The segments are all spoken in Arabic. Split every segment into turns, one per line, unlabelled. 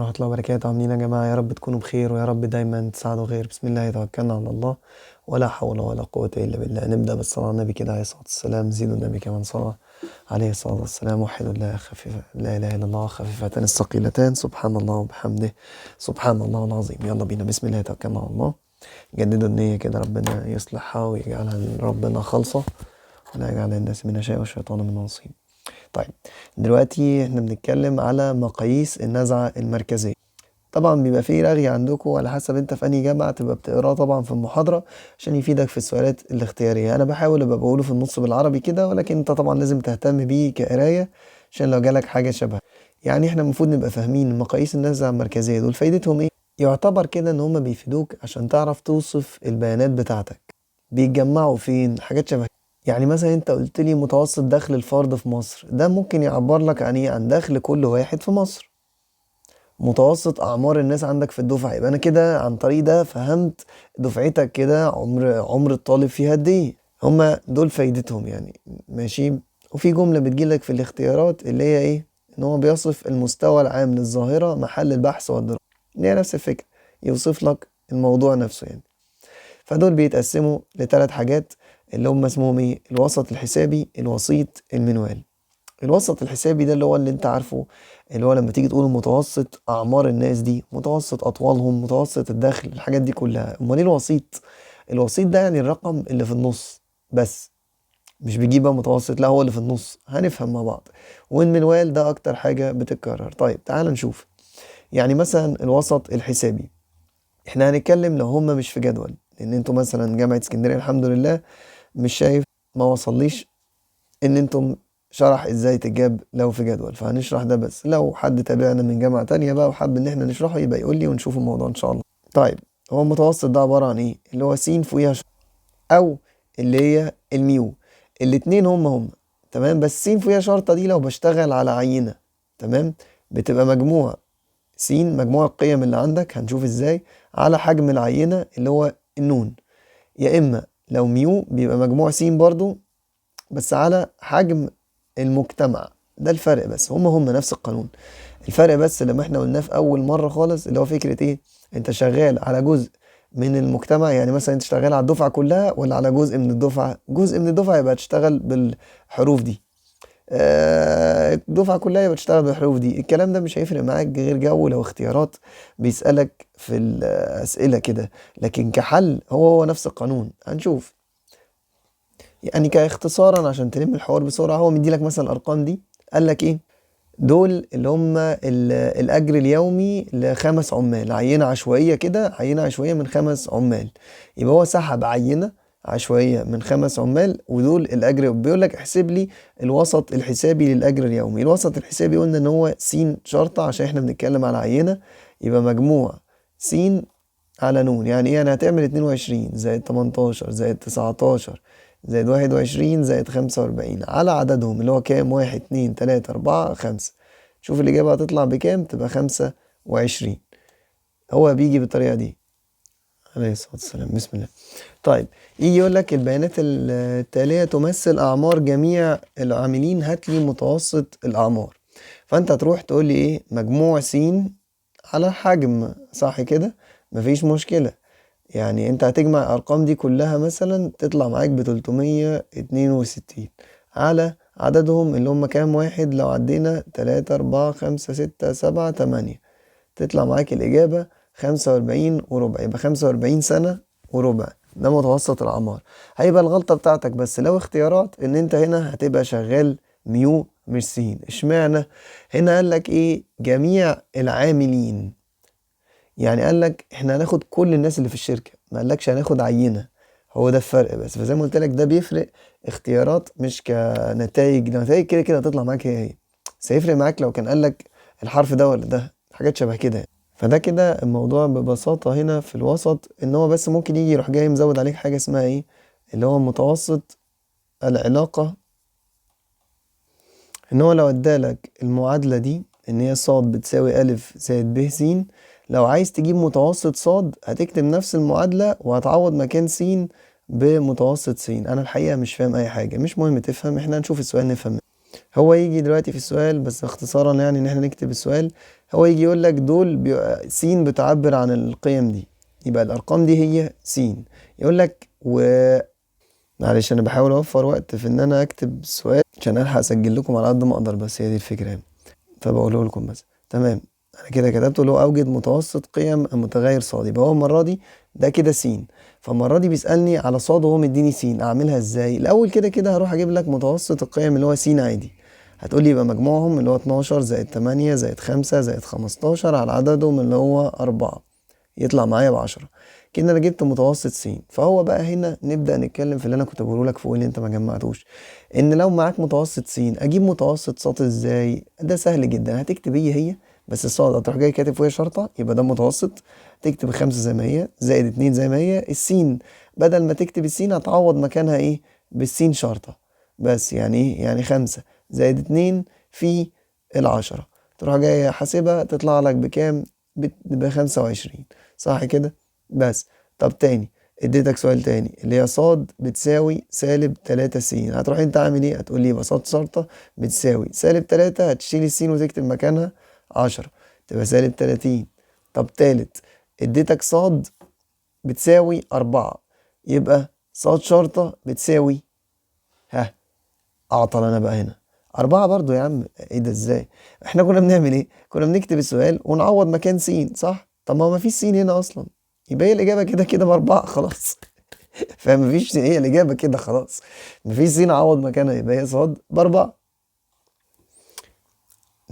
ورحمة الله وبركاته. عاملين يا جماعة؟ يا رب تكونوا بخير ويا رب دايما تساعدوا غير. بسم الله توكلنا على الله ولا حول ولا قوة إلا بالله. نبدأ بالصلاة على النبي كده عليه الصلاة والسلام. زيدوا النبي كمان صلاة عليه الصلاة والسلام. وحدوا الله خفيفة، لا إله إلا الله، خفيفتان الثقيلتان، سبحان الله وبحمده سبحان الله العظيم. يلا بينا، بسم الله توكلنا على الله. جددوا النية كده، ربنا يصلحها ويجعلها لربنا خالصة ولا يجعل الناس من شيء والشيطان من نصيب. طيب، دلوقتي احنا بنتكلم على مقاييس النزعة المركزية. طبعا بيبقى فيه رغي عندكم على حسب انت في انهي جامعة تبقى بتقراه طبعا في المحاضرة عشان يفيدك في السؤالات الاختيارية. انا بحاول ابقى بقوله في النص بالعربي كده، ولكن انت طبعا لازم تهتم بيه كقراية عشان لو جالك حاجة شبه. يعني احنا المفروض نبقى فاهمين مقاييس النزعة المركزية دول فايدتهم ايه. يعتبر كده ان هما بيفيدوك عشان تعرف توصف البيانات بتاعتك. بيتجمعوا فين؟ حاجات شبه. يعني مثلا انت قلت لي متوسط دخل الفرد في مصر، ده ممكن يعبر لك عن ايه؟ عن دخل كل واحد في مصر. متوسط اعمار الناس عندك في الدفعه، يبقى انا كده عن طريق ده فهمت دفعتك كده عمر الطالب فيها قد ايه. هما دول فايدتهم يعني. ماشي. وفي جمله بتجيلك في الاختيارات اللي هي ايه؟ ان هو بيصف المستوى العام للظاهره محل البحث والدراسه، اللي هي نفس الفكره، يوصف لك الموضوع نفسه يعني. فدول بيتقسموا لثلاث حاجات اللي هم اسمهم ايه؟ الوسط الحسابي، الوسيط، المنوال. الوسط الحسابي ده اللي هو اللي انت عارفه، اللي هو لما تيجي تقول متوسط اعمار الناس دي، متوسط اطوالهم، متوسط الدخل، الحاجات دي كلها. امال ايه الوسيط؟ الوسيط ده يعني الرقم اللي في النص بس، مش بيجيب بقى متوسط، لا هو اللي في النص. هنفهم مع بعض. والمنوال ده اكتر حاجة بتتكرر. طيب تعال نشوف. يعني مثلا الوسط الحسابي، احنا هنتكلم لو هم مش في جدول، لان انتوا مثلا جامعة اسكندرية الحمد لله مش شايف، ما وصليش ان انتم شرح ازاي تجاب لو في جدول، فهنشرح ده بس. لو حد تابعنا من جامعة تانية بقى وحب ان احنا نشرحه يبقى يقول لي ونشوف الموضوع ان شاء الله. طيب، هو المتوسط ده عبارة عن ايه؟ اللي هو س فوقيها او اللي هي الميو. الاتنين هم تمام، بس س فوقيها شرطة دي لو بشتغل على عينة، تمام، بتبقى مجموع س، مجموع القيم اللي عندك هنشوف ازاي، على حجم العينة اللي هو النون. يا اما لو ميو بيبقى مجموع س برضو بس على حجم المجتمع. ده الفرق بس، هم نفس القانون. الفرق بس لما احنا قلناه في اول مرة خالص اللي هو فكرة ايه؟ انت شغال على جزء من المجتمع، يعني مثلا انت شغال على الدفعة كلها ولا على جزء من الدفعة؟ جزء من الدفعة يبقى تشتغل بالحروف دي، الدفعة كلها يبقى تشتغل بالحروف دي. الكلام ده مش هيفرق معاك غير جو لو اختيارات بيسألك في الأسئلة كده، لكن كحل هو نفس القانون. هنشوف يعني كاختصارا عشان تلم الحوار بسرعة. هو مديلك مثلا الأرقام دي، قال لك إيه؟ دول اللي هم الأجر اليومي لخمس عمال، عينة عشوائية كده، عينة عشوائية من خمس عمال. يبقى هو سحب عينة عشوائية من خمس عمال ودول الأجر. بيقول لك احسب لي الوسط الحسابي للأجر اليومي. الوسط الحسابي قلنا إن هو س شرطة عشان إحنا بنتكلم على عينة، يبقى مجموع س على نون. يعني إيه؟ يعني هتعمل 22 زائد 18 زائد 19 زائد 21 زائد 45 على عددهم اللي هو كام؟ 1 2 3 4 5. شوف الإجابة هتطلع بكام؟ تبقى 25. هو بيجي بالطريقة دي عليه الصلاة والسلام. بسم الله. طيب، يجي يقول لك البيانات التالية تمثل أعمار جميع العاملين، هات لي متوسط الأعمار. فأنت هتروح تقول لي إيه؟ مجموع س على حجم، صح كده؟ مفيش مشكلة. يعني انت هتجمع الارقام دي كلها مثلا تطلع معاك ب362 على عددهم اللي هم كام واحد؟ لو عدينا 3 4 5 6 7 8 تطلع معاك الاجابة 45 وربع. يبقى 45 سنة وربع، ده متوسط الاعمار. هيبقى الغلطة بتاعتك بس لو اختيارات ان انت هنا هتبقى شغال ميو مش س. اشمعنى؟ هنا قالك ايه؟ جميع العاملين. يعني قال لك احنا هناخد كل الناس اللي في الشركه، ما قالكش هناخد عينه. هو ده الفرق بس. فزي ما قلت لك ده بيفرق اختيارات مش كنتائج. نتائج كده كده هتطلع معاك هي. بس هيفرق معاك لو كان قال لك الحرف ده ولا ده، حاجات شبه كده يعني. فده كده الموضوع ببساطه هنا في الوسط. ان هو بس ممكن يجي يروح جاي مزود عليك حاجه اسمها ايه؟ اللي هو متوسط العلاقه. ان هو لو ادالك المعادلة دي ان هي ص بتساوي أ زائد ب س، لو عايز تجيب متوسط ص هتكتب نفس المعادلة وهتعوض مكان س بمتوسط س. انا الحقيقة مش فاهم اي حاجة، مش مهم تفهم، احنا هنشوف السؤال نفهم. هو يجي دلوقتي في السؤال بس اختصارا يعني ان احنا نكتب السؤال. هو يجي يقول لك دول س بتعبر عن القيم دي، يبقى الارقام دي هي س. يقول لك معلش انا بحاول اوفر وقت في ان انا اكتب السؤال عشان الحق اسجل لكم على قد ما اقدر، بس هي دي الفكره يعني. فبقوله لكم بس. تمام. انا كده كتبته له اوجد متوسط قيم المتغير ص، يبقى هو المره دي ده كده س. فالمره دي بيسالني على ص وهو مديني س، اعملها ازاي؟ الاول كده كده هروح اجيب لك متوسط القيم اللي هو س عادي. هتقول لي يبقى مجموعهم اللي هو 12 زائد 8 زائد 5 زائد 15 على عددهم اللي هو 4، يطلع معايا ب10. كده انا جبت متوسط س. فهو بقى هنا نبدا نتكلم في اللي انا كنت بقوله لك فوق اللي انت ما جمعتوش، ان لو معاك متوسط س اجيب متوسط ص ازاي؟ ده سهل جدا، هتكتب هي بس الصاد هتروح جاي كاتب فوقيها شرطه، يبقى ده متوسط. تكتب 5 زي ما هي زائد 2 زي ما هي، السين بدل ما تكتب السين هتعوض مكانها ايه؟ بالسين شرطه. بس يعني ايه؟ يعني 5 زائد 2 في 10، تروح جاي حاسبها تطلع لك بكام؟ ب25، صح كده؟ بس. طب تاني، اديتك سؤال تاني اللي هي ص بتساوي -3 س، هتروح انت عامل ايه؟ هتقول لي يبقى ص شرطة بتساوي -3، هتشيل السين وتكتب مكانها 10، تبقى -30. طب تالت، اديتك ص بتساوي 4، يبقى ص شرطة بتساوي اعطل انا بقى هنا 4 برضو يا عم. ايه ده ازاي؟ احنا كنا بنعمل ايه؟ كنا بنكتب السؤال ونعوض مكان س، صح؟ طب ما فيش س هنا اصلا، يبقى هي الاجابه كده كده ب4 خلاص. فمفيش، هي الاجابه كده خلاص، مفيش س اعوض مكانها، يبقى هي ص ب4.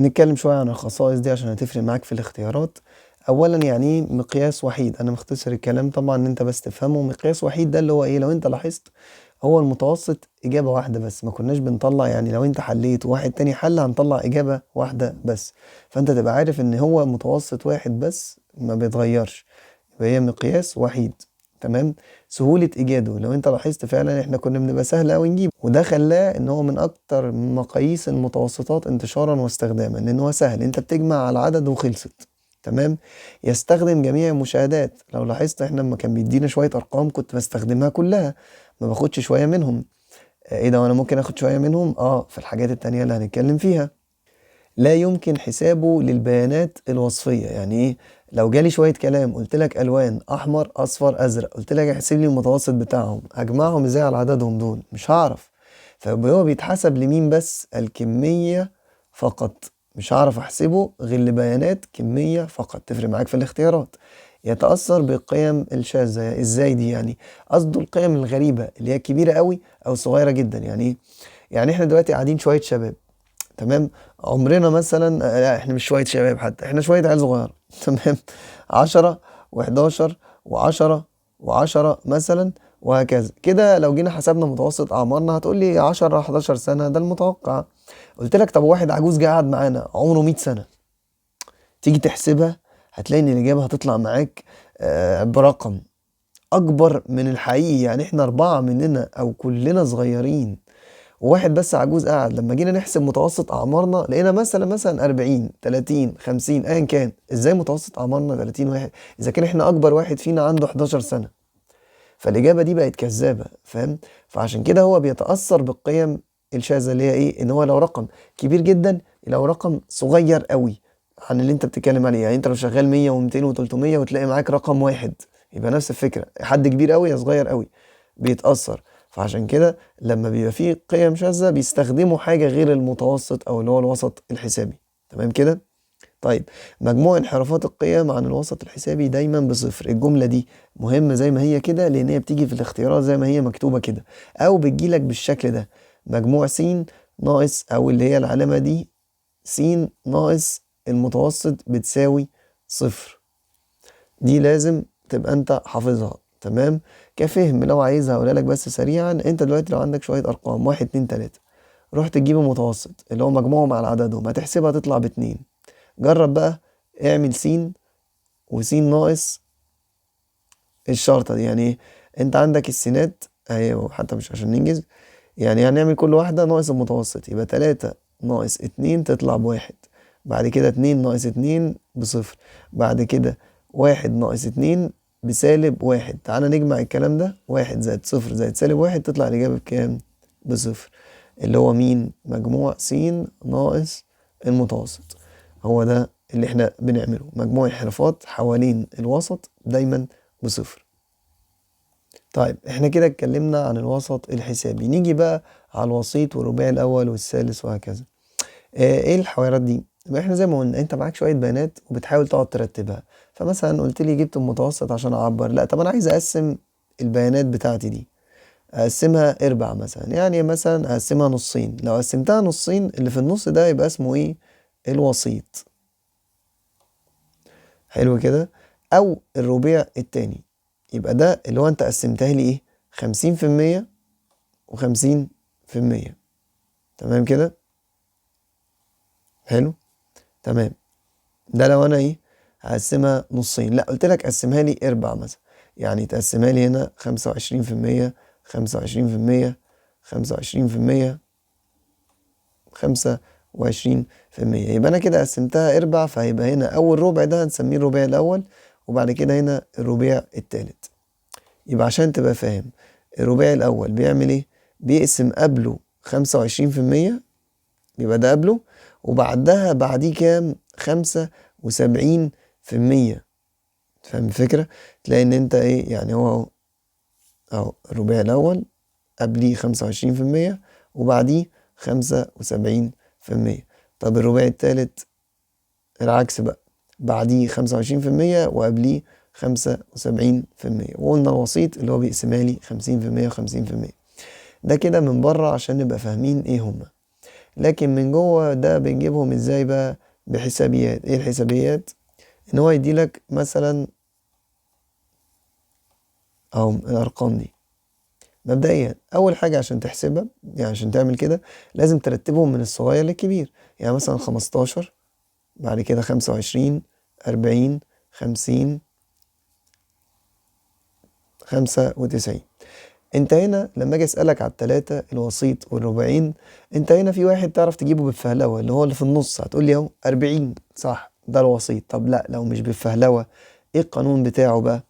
نتكلم شويه عن الخصائص دي عشان هتفرق معاك في الاختيارات. اولا يعني ايه مقياس وحيد؟ انا مختصر الكلام طبعا ان انت بس تفهمه. مقياس وحيد ده اللي هو ايه؟ لو انت لاحظت هو المتوسط إجابة واحدة بس، ما كناش بنطلع يعني لو أنت حليت وواحد تاني حل هنطلع إجابة واحدة بس، فأنت تبقى عارف إن هو متوسط واحد بس ما بيتغيرش، يبقى هي مقياس وحيد. تمام. سهولة إيجاده، لو أنت لاحظت فعلا إحنا كنا بنبقى سهل أوي نجيبه، وده خلاه إن هو من أكتر مقاييس المتوسطات انتشارا واستخداما، لأن هو سهل، أنت بتجمع على العدد وخلصت. تمام. يستخدم جميع المشاهدات، لو لاحظت احنا لما كان بيدينا شوية ارقام كنت بستخدمها كلها، ما باخدش شوية منهم. ايه ده وانا ممكن اخد شوية منهم؟ في الحاجات التانية اللي هنتكلم فيها. لا يمكن حسابه للبيانات الوصفية، يعني ايه؟ لو جالي شوية كلام قلت لك الوان احمر اصفر ازرق، قلت لك احسب لي المتوسط بتاعهم، اجمعهم ازاي على عددهم دول؟ مش هعرف. فهو بيتحسب لمين بس؟ الكمية فقط، مش هعرف احسبه غير لبيانات كمية فقط. تفرق معاك في الاختيارات. يتأثر بالقيم الشاذة، ازاي دي يعني؟ قصده القيم الغريبة اللي هي كبيرة قوي او صغيرة جدا. يعني ايه؟ يعني احنا دلوقتي قاعدين شوية شباب، تمام، عمرنا مثلا لا احنا مش شوية شباب، حتى احنا شوية عيال صغيرة. تمام. 10 و11 و10 و10 مثلا، وهكذا كده. لو جينا حسبنا متوسط اعمارنا هتقول لي 10 11 سنة ده المتوقع. قلت لك طب واحد عجوز جه قعد معانا عمره 100 سنة، تيجي تحسبها هتلاقي ان الاجابة هتطلع معاك برقم اكبر من الحقيقي. يعني احنا 4 مننا او كلنا صغيرين، وواحد بس عجوز قاعد. لما جينا نحسب متوسط اعمارنا لقينا مثلا 40 30 50 ايا كان. ازاي متوسط اعمارنا 30 واحد اذا كان احنا اكبر واحد فينا عنده 11 سنة؟ فالاجابة دي بقت كذابة، فاهم؟ فعشان كده هو بيتأثر بالقيم الشاذة اللي هي ايه؟ ان هو لو رقم كبير جدا، لو رقم صغير قوي عن اللي انت بتتكلم عليه. يعني انت لو شغال 100 و200 و300 وتلاقي معاك رقم واحد، يبقى نفس الفكرة، حد كبير قوي يا صغير قوي، بيتأثر. فعشان كده لما بيبقى فيه قيم شاذة بيستخدموا حاجة غير المتوسط او اللي هو الوسط الحسابي. تمام كده؟ طيب، مجموع انحرافات القيم عن الوسط الحسابي دايما بصفر. الجملة دي مهمة زي ما هي كده، لان هي بتيجي في الاختيارات زي ما هي مكتوبة كده، او بتجيلك بالشكل ده: مجموع س ناقص، او اللي هي العلامة دي س ناقص المتوسط بتساوي صفر. دي لازم تبقى انت حافظها. تمام. كفهم لو عايزها اقولها لك بس سريعا. انت دلوقتي لو عندك شوية ارقام 1 2 3، رحت تجيب المتوسط اللي هو مجموعهم على عددهم، هتحسبها تطلع ب2. جرب بقى اعمل س وس ناقص الشرطة دي. يعني ايه؟ انت عندك السينات اهي، حتى مش عشان ننجز، يعني هنعمل كل واحدة ناقص المتوسط، يبقى 3 ناقص 2 تطلع ب1. بعد كده 2 ناقص 2 بصفر. بعد كده 1 ناقص 2 بسالب 1. تعالى نجمع الكلام ده: 1 زائد صفر زائد سالب 1 تطلع الإجابة بكام؟ بصفر. اللي هو مين؟ مجموع س ناقص المتوسط، هو ده اللي احنا بنعمله، مجموع انحرافات حوالين الوسط دايما بصفر. طيب احنا كده اتكلمنا عن الوسط الحسابي، نيجي بقى على الوسيط والرباعي الاول والثالث وهكذا. ايه الحوارات دي؟ يبقى احنا زي ما قلنا انت معاك شويه بيانات وبتحاول تقعد ترتبها. فمثلا قلت لي جبت المتوسط عشان اعبر، لا طب انا عايز اقسم البيانات بتاعتي دي، اقسمها ارباع مثلا، يعني مثلا اقسمها نصين. لو قسمتها نصين اللي في النص ده يبقى اسمه ايه؟ الوسيط. حلو كده. او الربيع التاني، يبقى ده اللي هو انت قسمتها لي ايه؟ 50% و50%. تمام كده؟ حلو. تمام. ده لو انا ايه؟ هقسمها نصين. لا قلت لك قسمها لي ارباع مثلا، يعني تقسمها لي هنا 25%، 25%، 25%، 25%. يبقى انا كده قسمتها ارباع، فهيبقى هنا اول ربع ده هنسميه الرباع الاول، وبعد كده هنا الرباع التالت. يبقى عشان تبقى فاهم، الرباع الاول بيعمل ايه؟ بيقسم قبله 25%، يبقى ده قبله، وبعدها بعديه كام؟ 75%. فاهم الفكرة؟ تلاقي ان انت ايه يعني، هو اهو الرباع الاول قبليه 25% وبعديه 75%. طب الرباع التالت العكس بقى، بعديه 25% وقبليه 75%. وقلنا الوسيط اللي هو بيقسمها لي 50% و50%. ده كده من بره عشان نبقى فاهمين ايه هما. لكن من جوه ده بنجيبهم ازاي بقى؟ بحسابيات. ايه الحسابيات؟ ان هو يديلك مثلا او الارقام دي. مبدئيا اول حاجه عشان تحسبها، يعني عشان تعمل كده لازم ترتبهم من الصغير للكبير. يعني مثلا 15، بعد كده 25، 40، 50، 95. انت هنا لما اجي اسالك على التلاتة الوسيط والرباعين، انت هنا في واحد تعرف تجيبه بالفهلوه اللي هو اللي في النص، هتقول لي اهو 40 صح ده الوسيط. طب لا، لو مش بالفهلوه، ايه القانون بتاعه بقى؟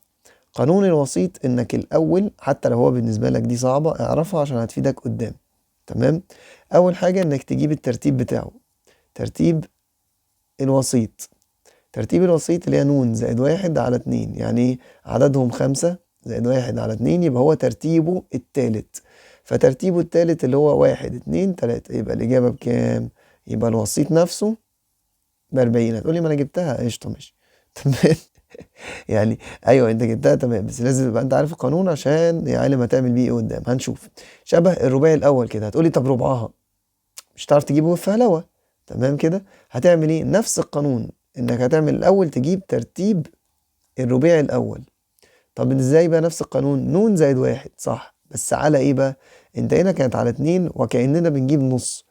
قانون الوسيط انك الاول، حتى لو هو بالنسبه لك دي صعبه اعرفها عشان هتفيدك قدام. تمام. اول حاجه انك تجيب الترتيب بتاعه. ترتيب الوسيط. ترتيب الوسيط اللي هي ن زائد 1/2، يعني ايه؟ عددهم 5 زائد 1/2، يبقى هو ترتيبه التالت. فترتيبه التالت اللي هو 1 2 3، يبقى الإجابة بكام؟ يبقى الوسيط نفسه ب40. هتقولي ما أنا جبتها قشطة ماشي. تمام. يعني أيوه أنت جبتها تمام، بس لازم تبقى أنت عارف القانون عشان يا عالم هتعمل بيه إيه قدام. هنشوف. شبه الرباعي الأول كده، هتقولي طب ربعها مش هتعرف تجيبه بالفهلوة. تمام كده. هتعمل إيه؟ نفس القانون، إنك هتعمل الأول تجيب ترتيب الرباعي الأول. طب ازاي بقى؟ نفس القانون، ن زائد 1 صح، بس على ايه بقى؟ انت هنا كانت على 2 وكأننا بنجيب نص.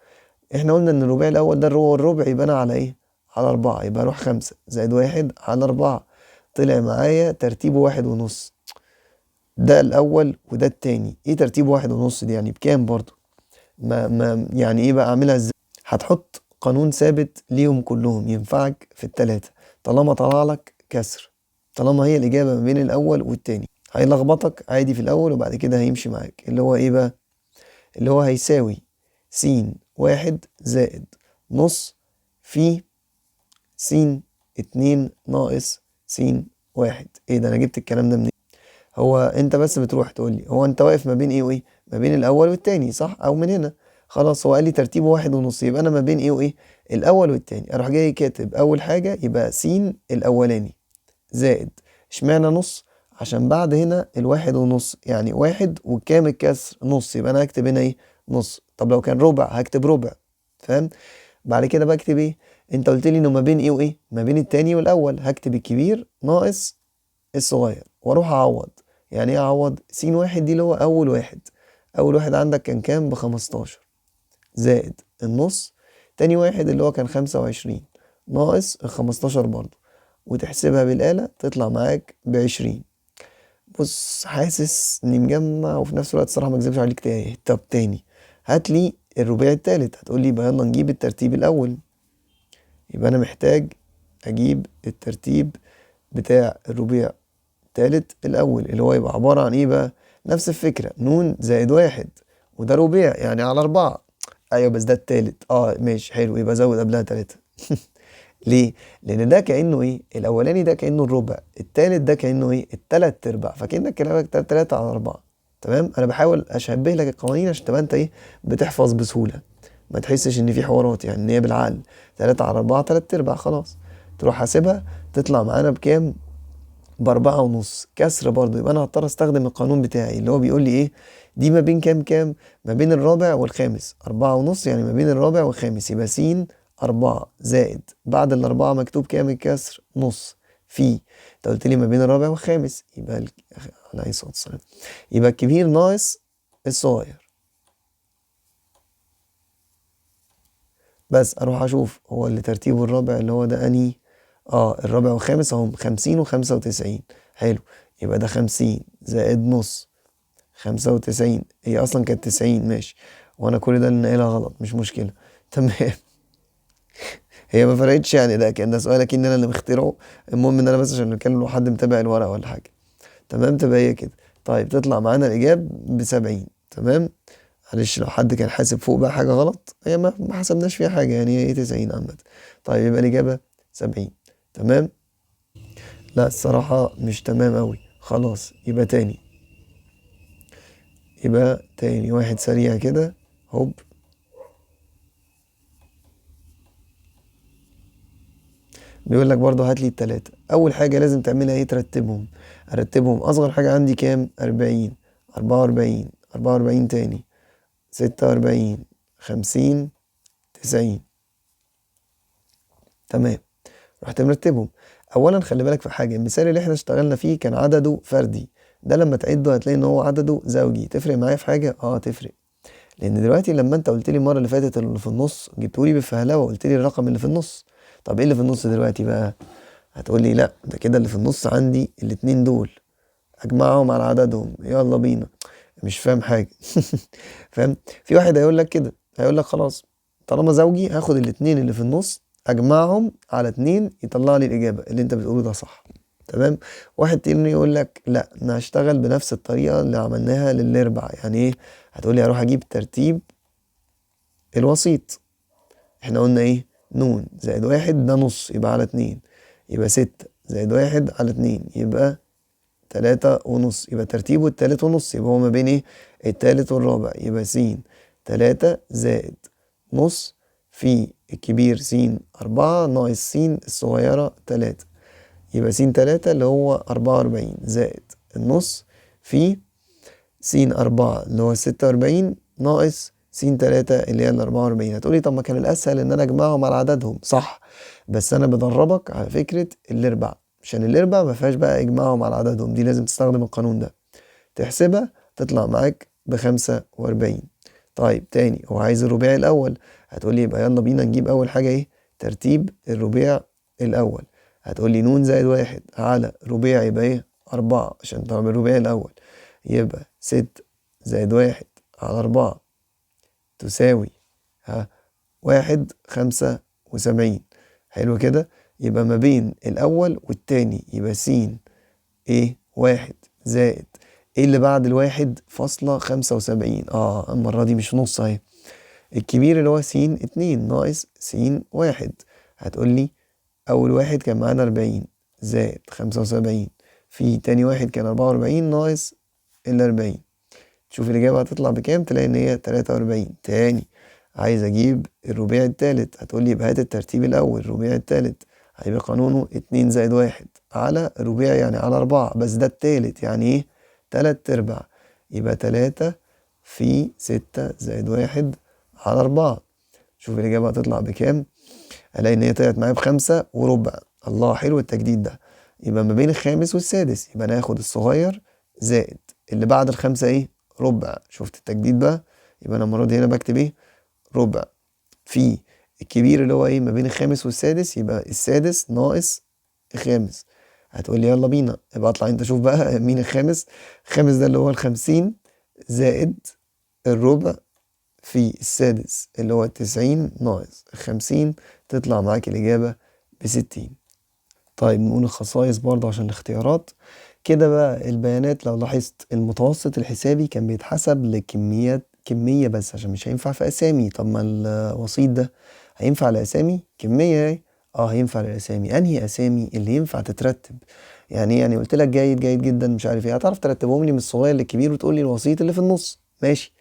احنا قلنا ان الرباعي الاول ده هو الربع، يبقى انا على ايه؟ على 4. يبقى اروح 5 زائد 1/4، طلع معايا ترتيبه 1.5. ده الاول وده التاني. ايه ترتيبه 1.5 دي؟ يعني بكام برضو؟ ما يعني ايه بقى؟ اعملها ازاي؟ هتحط قانون ثابت ليهم كلهم ينفعك في التلاتة، طالما طلع لك كسر، طالما هي الإجابة ما بين الأول والتاني. هيلخبطك عادي في الأول وبعد كده هيمشي معاك، اللي هو إيه بقى؟ اللي هو هيساوي س1 زائد نص في س2 ناقص س1. إيه ده؟ أنا جبت الكلام ده منين؟ هو أنت بس بتروح تقول لي هو أنت واقف ما بين إيه وإيه؟ ما بين الأول والتاني صح؟ أو من هنا. خلاص هو قال لي ترتيبه 1.5، يبقى أنا ما بين إيه وإيه؟ الأول والتاني. أروح جاي كاتب أول حاجة يبقى س الأولاني زائد، اشمعنى نص؟ عشان بعد هنا 1.5، يعني 1 وكام الكسر؟ نص، يبقى انا هكتب هنا ايه؟ نص. طب لو كان ربع هكتب ربع. فاهم؟ بعد كده بكتب ايه؟ انت قلت لي انه ما بين ايه وايه؟ ما بين التاني والاول، هكتب الكبير ناقص الصغير واروح اعوض. يعني ايه اعوض؟ س1 دي اللي هو اول واحد. اول واحد عندك كان كام؟ ب15 زائد النص. تاني واحد اللي هو كان 25 ناقص ال15 برضه، وتحسبها بالآلة تطلع معاك ب20. بص حاسس اني مجمع وفي نفس الوقت صراحة مكذبش عليك تاني. طب تاني هاتلي الرباعي التالت. هتقولي يبقى يلا نجيب الترتيب الأول. يبقى أنا محتاج أجيب الترتيب بتاع الرباع التالت الأول، اللي هو يبقى عبارة عن إيه بقى؟ نفس الفكرة، ن زائد 1، وده رباع يعني على 4. أيوة بس ده التالت. ماشي حلو، يبقى زود قبلها 3. ليه؟ لأن ده كأنه إيه؟ الأولاني ده كأنه الربع، التالت ده كأنه إيه؟ التلات أرباع، فكأنك كلامك تلاتة على أربعة. تمام؟ أنا بحاول أشبه لك القوانين عشان تبقى أنت إيه؟ بتحفظ بسهولة، ما تحسش إن في حوارات، يعني إن هي بالعقل. تلاتة على أربعة تلات أرباع، خلاص. تروح حاسبها تطلع معانا بكام؟ بأربعة ونص كسر برضه. يبقى أنا هضطر أستخدم القانون بتاعي اللي هو بيقول لي إيه؟ دي ما بين كام؟ ما بين الرابع والخامس. أربعة ونص يعني ما بين الرابع والخامس، يبقى س أربعة زائد بعد الأربعة مكتوب كام الكسر؟ نص في. أنت قلت لي ما بين الرابع والخامس، يبقى عليه الصلاة والسلام، يبقى الكبير ناقص الصغير. بس أروح أشوف هو اللي ترتيبه الرابع اللي هو ده أنهي؟ الرابع والخامس أهم 50 و95. حلو. يبقى ده 50 زائد نص 95، هي أصلا كانت 90، ماشي. وأنا كل ده اللي ناقلها غلط، مش مشكلة. تمام. هي ما فرقتش يعني، ده كان ده سؤال أكيد أنا اللي مخترعه. المهم إن أنا بس عشان بتكلم لو حد متابع الورق ولا حاجة. تمام، تبقى هي كده. طيب تطلع معانا الإجابة ب70. تمام. معلش لو حد كان حاسب فوق بقى حاجة غلط، هي ما حسبناش فيها حاجة، يعني هي 90 عامة. طيب يبقى الإجابة 70. تمام. لا الصراحة مش تمام أوي، خلاص يبقى تاني. يبقى تاني واحد سريع كده. هوب. بيقول لك برضه هات لي التلاتة. أول حاجة لازم تعملها إيه؟ ترتبهم. أرتبهم، أصغر حاجة عندي كام؟ 40، 44، 44 تاني، 46، 50، 90. تمام. رحت مرتبهم. أولا خلي بالك في حاجة، المثال اللي احنا اشتغلنا فيه كان عدده فردي، ده لما تعده هتلاقي إن هو عدده زوجي. تفرق معايا في حاجة؟ تفرق. لأن دلوقتي لما أنت قلت لي المرة اللي فاتت اللي في النص جبتولي بالفهلوة وقلت لي الرقم اللي في النص. طب إيه اللي في النص دلوقتي بقى؟ هتقول لي لا ده كده اللي في النص عندي الاتنين دول، اجمعهم على عددهم، يلا بينا. مش فاهم حاجه. فاهم؟ في واحد هيقول لك كده، هيقول لك خلاص طالما زوجي هاخد الاتنين اللي في النص اجمعهم على اتنين يطلع لي الاجابه اللي انت بتقوله ده صح. تمام. واحد تاني يقول لك لا انا هشتغل بنفس الطريقه اللي عملناها للاربع. يعني ايه؟ هتقول لي هروح اجيب ترتيب الوسيط. احنا قلنا ايه؟ نون زائد واحد ده نص يبقى على اتنين، يبقى 6 زائد واحد على اتنين يبقى 3 ونص، يبقى ترتيبه التالت ونص، يبقى هو ما بين ايه؟ التالت والرابع. يبقى س 3 زائد نص في الكبير س 4 ناقص س الصغيرة 3. يبقى س 3 اللي هو 44 زائد النص في س 4 اللي هو 46 ناقص س 3 اللي هي 44. هتقولي طب ما كان الأسهل إن أنا أجمعهم على عددهم، صح، بس أنا بدربك على فكرة الاربع، عشان الاربع ما فيهاش بقى إجماعهم على عددهم، دي لازم تستخدم القانون ده تحسبها تطلع معاك ب45. طيب تاني هو عايز الرباعي الأول. هتقولي يبقى يلا بينا نجيب أول حاجة إيه؟ ترتيب الرباع الأول. هتقولي نون زائد واحد على رباع يبقى إيه؟ 4 عشان طبعا الرباعي الأول. يبقى 6 زائد واحد على 4 تساوي 71. حلو كده. يبقى ما بين الأول والتاني يبقى س ايه؟ 1 زائد ايه اللي بعد الواحد؟ فاصلة 75. المرة دي مش نص اهي. الكبير اللي هو س 2 ناقص س 1. هتقولي أول واحد كان معانا 40 زائد 75 في تاني واحد كان 44 ناقص 40. تشوف الإجابة هتطلع بكام؟ تلاقي إن هي 43. تاني عايز أجيب الرباعي التالت. هتقولي يبقى هات الترتيب الأول. الرباعي التالت هيبقى قانونه 2 زائد واحد على رباعي يعني على 4، بس ده التالت يعني إيه؟ 3/4. يبقى 3 في 6 زائد واحد على 4. شوف الإجابة هتطلع بكام؟ ألاقي إن هي طلعت معايا ب5 وربع. الله، حلو التجديد ده. يبقى ما بين الخامس والسادس يبقى أنا هاخد الصغير زائد اللي بعد الخمسة إيه؟ ربع. شفت التجديد بقى؟ يبقى أنا المرة دي هنا بكتب إيه؟ ربع في الكبير اللي هو إيه؟ ما بين الخامس والسادس يبقى السادس ناقص الخامس. هتقولي يلا بينا، يبقى اطلع انت شوف بقى مين الخامس. الخامس ده اللي هو 50 زائد الربع في السادس اللي هو 90 ناقص 50، تطلع معاك الإجابة ب60. طيب نقول الخصائص برضه عشان الاختيارات. كده بقى البيانات لو لاحظت المتوسط الحسابي كان بيتحسب لكميات كمية بس عشان مش هينفع في أسامي. طب ما الوسيط ده هينفع لأسامي كمية اهي. هينفع للاسامي. انهي اسامي اللي ينفع تترتب؟ يعني ايه؟ يعني قلت لك جيد، جيد جدا، مش عارف ايه، هتعرف ترتبهم لي من الصغير للكبير وتقول لي الوسيط اللي في النص، ماشي.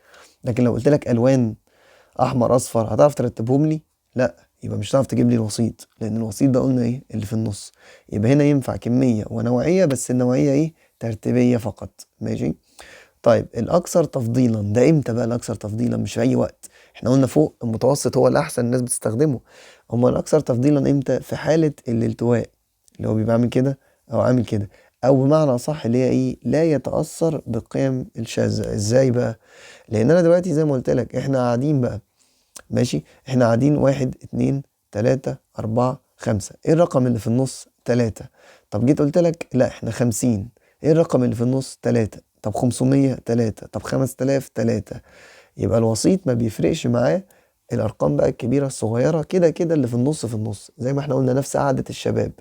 لكن لو قلت لك الوان احمر اصفر هتعرف ترتبهم لي؟ لا، يبقى مش هتعرف تجيب لي الوسيط، لان الوسيط ده قلنا ايه؟ اللي في النص. يبقى هنا ينفع كميه ونوعيه، بس النوعيه ايه؟ ترتيبيه فقط، ماشي. طيب الاكثر تفضيلا ده امتى بقى؟ الاكثر تفضيلا مش في اي وقت. احنا قلنا فوق المتوسط هو الاحسن الناس بتستخدمه. اما الاكثر تفضيلا امتى؟ في حاله الالتواء، اللي هو بيبقى عامل كده او عامل كده، او بمعنى صح اللي هي ايه؟ لا يتاثر بالقيم الشاذه. ازاي بقى؟ لان انا دلوقتي زي ما قلت لك احنا قاعدين بقى، ماشي، احنا قاعدين 1 2 3 4 5، ايه الرقم اللي في النص؟ 3. طب جيت قلت لك لا احنا 50، ايه الرقم اللي في النص؟ 3. طب 500؟ 3. طب 5000؟ 3. يبقى الوسيط ما بيفرقش معاه الارقام بقى الكبيره الصغيره، كده كده اللي في النص في النص. زي ما احنا قلنا نفس قعده الشباب،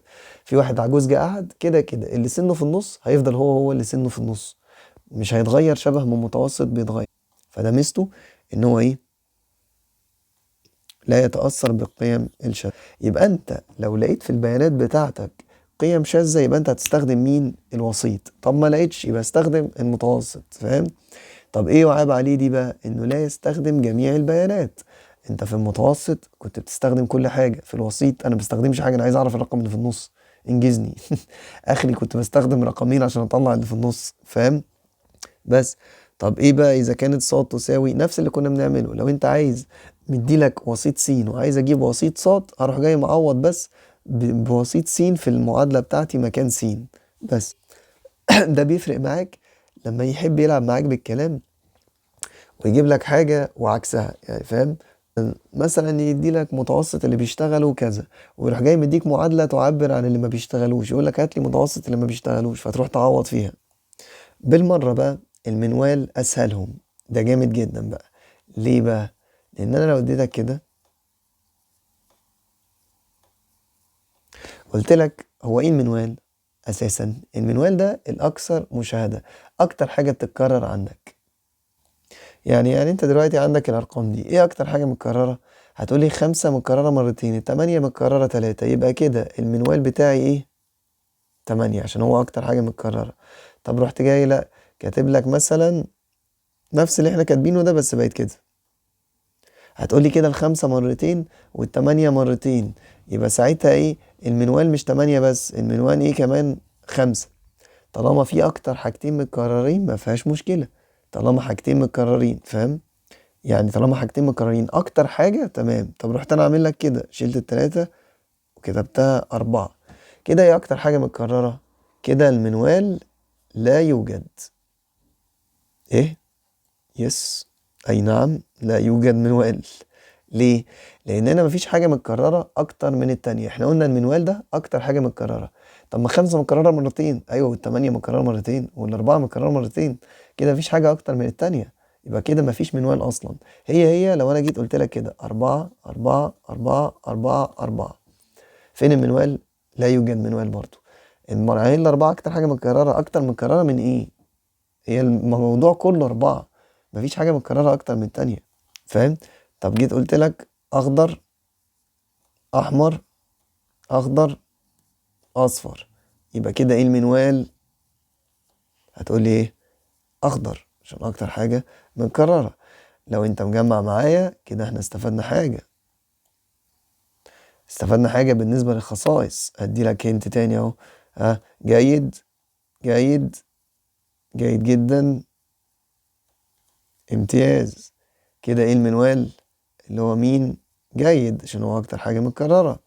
في واحد عجوز جه قعد، كده كده اللي سنه في النص هيفضل هو اللي سنه في النص، مش هيتغير، شبه من متوسط بيتغير. فده ميزته ان هو ايه؟ لا يتأثر بالقيم الشاذة. يبقى انت لو لقيت في البيانات بتاعتك قيم شاذة يبقى انت هتستخدم مين؟ الوسيط. طب ما لقيتش يبقى استخدم المتوسط، فاهم؟ طب ايه يعاب عليه دي بقى؟ انه لا يستخدم جميع البيانات. انت في المتوسط كنت بتستخدم كل حاجة، في الوسيط انا بستخدمش حاجة، انا عايز اعرف الرقم اللي في النص، انجزني. اخري كنت بستخدم رقمين عشان اطلع اللي في النص، فاهم؟ بس. طب ايه بقى اذا كانت ص تساوي نفس اللي كنا بنعمله؟ لو انت عايز مديلك وسيط س وعايز اجيب وسيط ص، هروح جاي معوض بس بوسيط س في المعادلة بتاعتي مكان س بس. ده بيفرق معاك لما يحب يلعب معاك بالكلام ويجيب لك حاجة وعكسها، يعني فاهم؟ مثلا يدي لك متوسط اللي بيشتغلوا كذا، ويروح جاي مديك معادلة تعبر عن اللي ما بيشتغلوش، يقول لك هات لي متوسط اللي ما بيشتغلوش، فتروح تعوض فيها. بالمرة بقى المنوال أسهلهم، ده جامد جدا بقى. ليه بقى؟ لأن أنا لو اديتك كده قلت لك هو إيه المنوال؟ أساسا المنوال ده الأكثر مشاهدة، أكتر حاجة بتتكرر عندك. يعني أنت دلوقتي عندك الأرقام دي، إيه أكتر حاجة متكررة؟ هتقولي 5 متكررة مرتين، ال8 متكررة 3، يبقى كده المنوال بتاعي إيه؟ 8 عشان هو أكتر حاجة متكررة. طب رحت جاي لأ، كاتب لك مثلا نفس اللي احنا كاتبينه ده بس بقت كده، هتقولي كده ال5 مرتين وال8 مرتين، يبقى ساعتها ايه؟ المنوال مش 8 بس، المنوال ايه كمان؟ 5. طالما في اكتر حاجتين متكررين ما فيهاش مشكلة، طالما حاجتين متكررين، فاهم؟ يعني طالما حاجتين متكررين اكتر حاجة، تمام. طب رحت انا اعمل لك كده، شلت ال3 وكتبتها 4، كده هي اكتر حاجة متكررة، كده المنوال لا يوجد. ايه؟ يس، اي نعم، لا يوجد منوال. ليه؟ لان هنا مفيش حاجه متكرره اكتر من التانية. احنا قلنا المنوال ده اكتر حاجه متكرره. طب ما 5 متكرره مرتين، ايوه، وال8 متكرره مرتين، وال4 متكرره مرتين، كده مفيش حاجه اكتر من التانية، يبقى كده مفيش منوال اصلا. هي لو انا جيت قلت لك كده 4 4 4 4 4، فين المنوال؟ لا يوجد منوال برضو. هي الاربعه اكتر حاجه متكرره، اكتر متكرره من ايه؟ هي الموضوع كله 4، مفيش حاجة متكررة أكتر من التانية، فاهم؟ طب جيت قلت لك أخضر أحمر أخضر أصفر، يبقى كده إيه المنوال؟ هتقولي إيه؟ أخضر، عشان أكتر حاجة متكررة. لو أنت مجمع معايا كده إحنا استفدنا حاجة، استفدنا حاجة بالنسبة للخصائص. هدي لك هنت تاني أهو، ها، جيد جيد جيد جدا امتياز، كده إيه المنوال؟ اللي هو مين؟ جيد، عشان هو اكتر حاجة متكررة.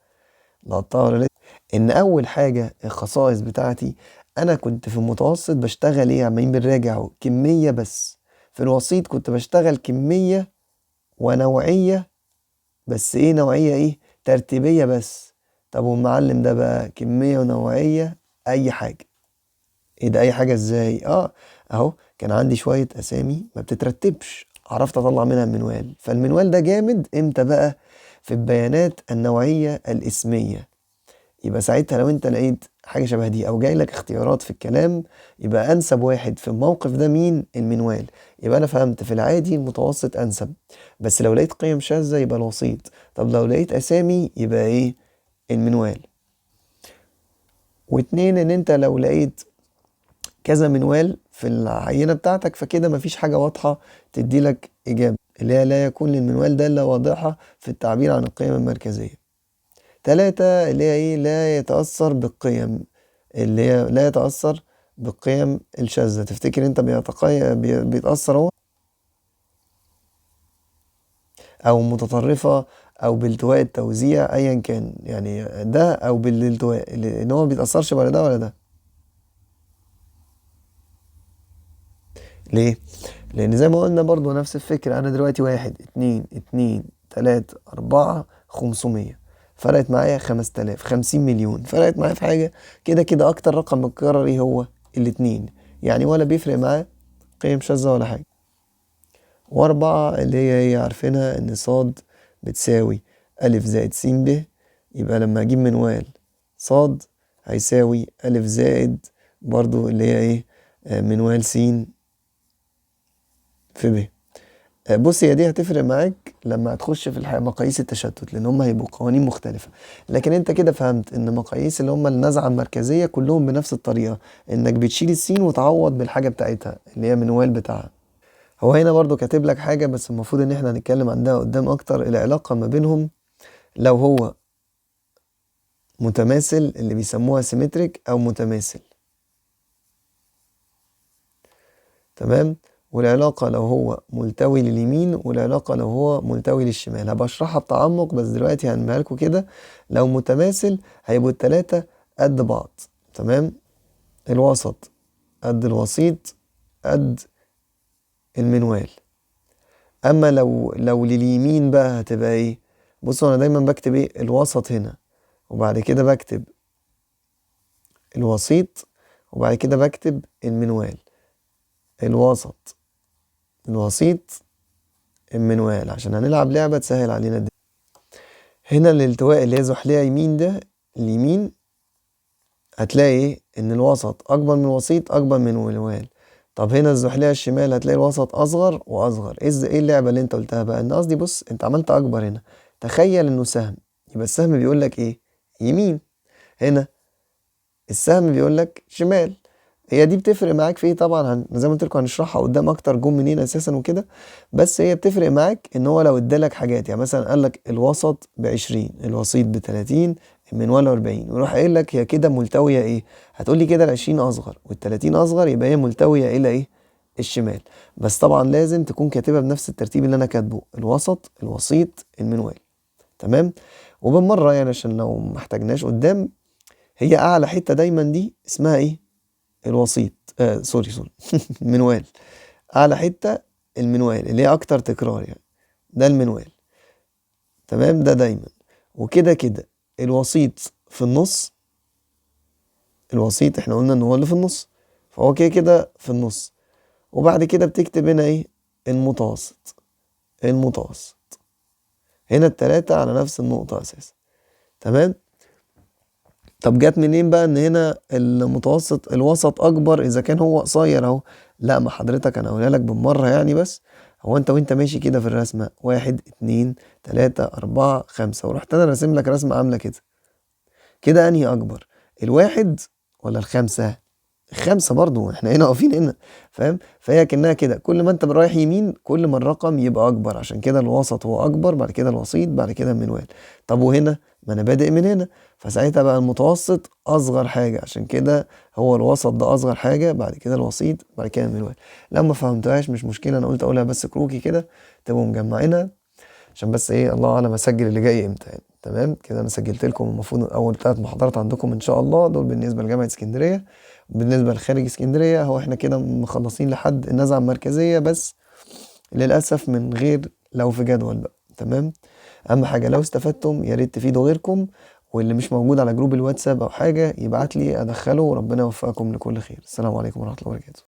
لقطتها ولا لسه؟ ان اول حاجة الخصائص بتاعتي، انا كنت في المتوسط بشتغل ايه؟ عمالين بنراجع اهو، كمية بس. في الوسيط كنت بشتغل كمية ونوعية بس، ايه نوعية ايه؟ ترتيبية بس. طب والمعلم ده بقى كمية ونوعية اي حاجة. ايه ده اي حاجة ازاي؟ اهو كان عندي شوية اسامي ما بتترتبش، عرفت اطلع منها المنوال. فالمنوال ده جامد امتى بقى؟ في البيانات النوعية الاسمية. يبقى ساعتها لو انت لقيت حاجة شبه دي او جاي لك اختيارات في الكلام، يبقى انسب واحد في الموقف ده مين؟ المنوال. يبقى انا فهمت في العادي المتوسط انسب، بس لو لقيت قيم شاذة يبقى الوسيط. طب لو لقيت اسامي يبقى ايه؟ المنوال. واتنين ان انت لو لقيت كذا منوال في العينة بتاعتك فكده مفيش حاجة واضحة تديلك إجابة، اللي هي لا يكون للمنوال دالة واضحة في التعبير عن القيم المركزية. تلاتة اللي هي ايه، لا يتأثر بالقيم، اللي هي لا يتأثر بالقيم الشاذة. تفتكر انت بيتأثر هو او متطرفة او بالتواء التوزيع ايا كان، يعني ده او بالالتواء، ان هو مبيتأثرش ولا ده ولا ده. ليه؟ لان زي ما قلنا برضو نفس الفكرة، انا دلوقتي 1 2 2 3 4 500، فرقت معايا 5000، 50 مليون، فرقت معايا في حاجة؟ كده كده اكتر رقم متكرر ايه هو؟ الاتنين، يعني ولا بيفرق معاه قيم شاذة ولا حاجة. واربعة اللي هي عارفينها ان صاد بتساوي ألف زائد س ب، يبقى لما اجيب منوال صاد هيساوي ألف زائد برضو اللي هي ايه، منوال س في ب. بص هي دي هتفرق معاك لما هتخش في مقاييس التشتت، لان هم هيبقوا قوانين مختلفة. لكن انت كده فهمت ان مقاييس اللي هم النزعة المركزية كلهم بنفس الطريقة، انك بتشيل السين وتعوض بالحاجة بتاعتها اللي هي منوال بتاعها. هو هنا برضو كاتب لك حاجة بس المفروض ان احنا هنتكلم عندها قدام اكتر، العلاقة ما بينهم لو هو متماثل اللي بيسموها سيمتريك او متماثل. تمام. والعلاقة لو هو ملتوي لليمين، والعلاقة لو هو ملتوي للشمال. هبقى اشرحها بتعمق بس دلوقتي هنبقى لكم كده. لو متماثل هيبقوا التلاتة قد بعض، تمام، الوسط قد الوسيط قد المنوال. اما لو لليمين بقى هتبقى ايه؟ بصوا انا دايما بكتب ايه، الوسط هنا، وبعد كده بكتب الوسيط، وبعد كده بكتب المنوال. الوسط، الوسيط، المنوال، عشان هنلعب لعبة تسهل علينا الدنيا. هنا الالتواء اللي هي زحلية يمين ده، اليمين هتلاقي ايه، ان الوسط اكبر من الوسيط اكبر من المنوال. طب هنا الزحلية الشمال هتلاقي الوسط اصغر واصغر. ايه اللعبة اللي انت قلتها بقى؟ ان قصدي بص انت عملت اكبر هنا، تخيل انه سهم، يبقى السهم بيقول لك ايه، يمين. هنا السهم بيقول لك شمال. هي دي بتفرق معاك في ايه؟ طبعا زي ما قلت لكم هنشرحها قدام اكتر جم منين اساسا وكده. بس هي بتفرق معاك ان هو لو ادالك حاجات، يعني مثلا قال لك الوسط ب20، الوسيط ب30، المنوال 40، ويروح قايل لك هي كده ملتويه ايه؟ هتقول لي كده ال20 اصغر وال30 اصغر، يبقى هي ملتويه الى ايه؟ الشمال. بس طبعا لازم تكون كاتبها بنفس الترتيب اللي انا كاتبه، الوسط، الوسيط، المنوال. تمام. وبالمره يعني عشان لو محتاجناش قدام، هي اعلى حته دايما دي اسمها ايه؟ الوسيط. سوري المنوال. اعلى حته المنوال اللي هي اكتر تكرار يعني، ده المنوال. تمام، ده دايما. وكده كده الوسيط في النص، الوسيط احنا قلنا ان هو اللي في النص، فهو كده كده في النص. وبعد كده بتكتب هنا ايه، المتوسط، المتوسط. هنا التلاتة على نفس النقطة اساسا. تمام. طب جت منين بقى ان هنا المتوسط الوسط اكبر اذا كان هو قصير اهو؟ لا، ما حضرتك انا هقولها لك بالمره يعني. بس هو انت وانت ماشي كده في الرسمه 1 2 3 4 5، ورحت انا راسم لك رسمه عامله كده، كده انهي اكبر، الواحد ولا الخمسه؟ الخمسه برضو، احنا هنا واقفين هنا، فاهم؟ فهي كأنها كده، كل ما انت رايح يمين كل ما الرقم يبقى اكبر، عشان كده الوسط هو اكبر، بعد كده الوسيط، بعد كده المنوال. طب وهنا ما انا بادئ من هنا، فساعتها بقى المتوسط اصغر حاجه، عشان كده هو الوسط ده اصغر حاجه، بعد كده الوسيط، بعد كده المنوال. لو ما فهمتهاش مش مشكله، انا قلت اقولها بس كروكي كده تبقوا مجمعينها، عشان بس ايه، الله اعلم اسجل اللي جاي امتى يعني. تمام كده انا سجلت لكم المفروض اول 3 محاضرات عندكم ان شاء الله، دول بالنسبه لجامعه اسكندريه. بالنسبه لخارج اسكندريه هو احنا كده مخلصين لحد النزعه المركزيه بس، للاسف من غير لو في جدول بقى. تمام. اهم حاجه لو استفدتم يا ريت تفيدوا غيركم، واللي مش موجود على جروب الواتساب او حاجه يبعت لي ادخله، وربنا يوفقكم لكل خير. السلام عليكم ورحمه الله وبركاته.